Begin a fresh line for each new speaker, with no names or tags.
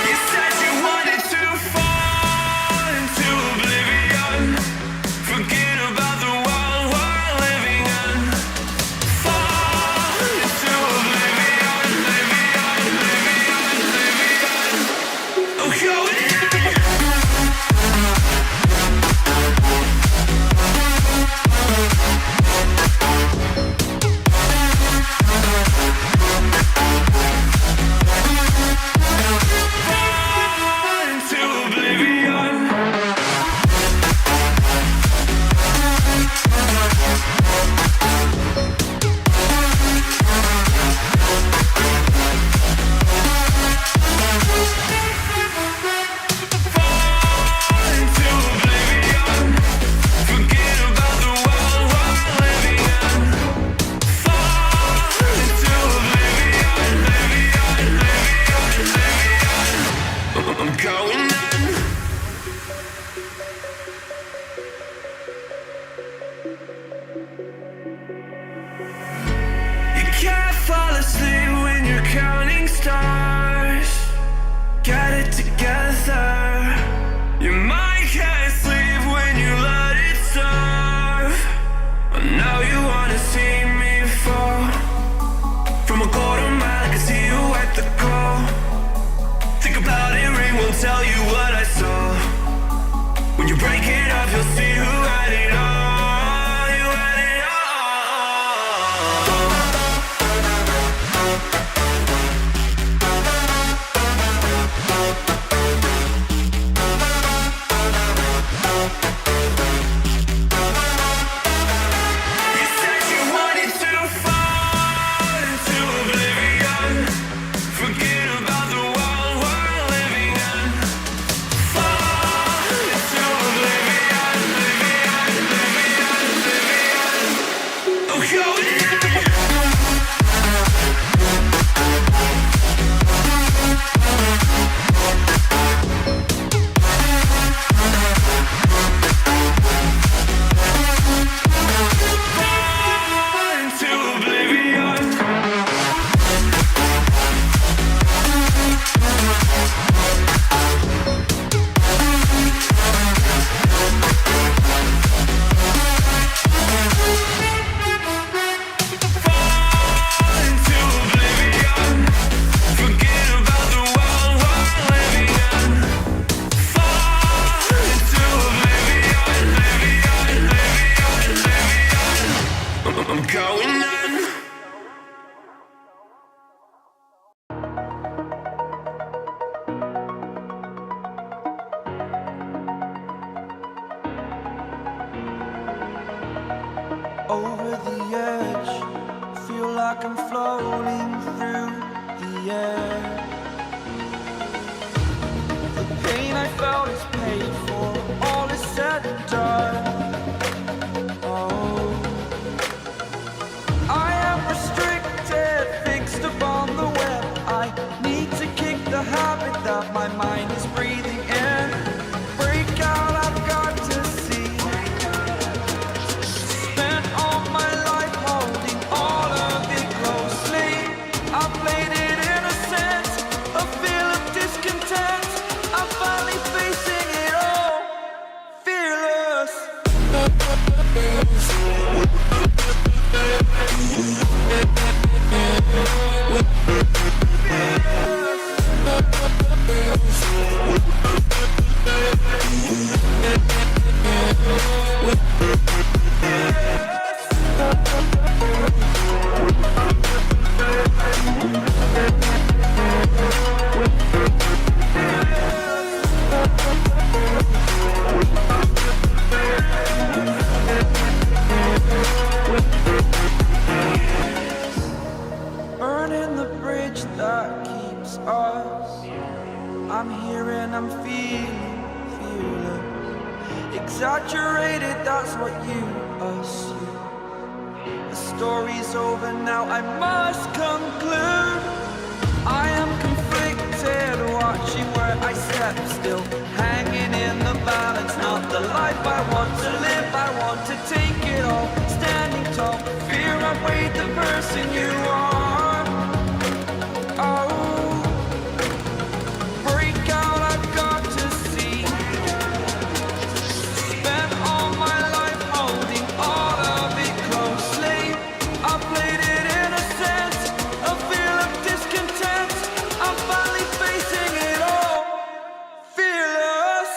You said you I'm floating through the air. The pain I felt is paid for, all is said and done. Oh, I am restricted, fixed upon the web. I need to kick the habit that my mind is breathing in. Break out, I've got to see. Spent all my life holding all of it closely. I played it innocent, a feel of discontent. I'm finally facing it all, fearless. Burning the bridge that keeps us. I'm here and I'm feeling exaggerated, that's what you assume. The story's over now, I must conclude. I am conflicted, watching where I step still, hanging in the balance. Not the life I want to live, I want to take it all. Standing tall, fear outweighed the person you are. Oh, break out, I've got to see. Spent all my life holding all of it closely. I played it innocent, a feel of discontent. I'm finally facing it all, fearless.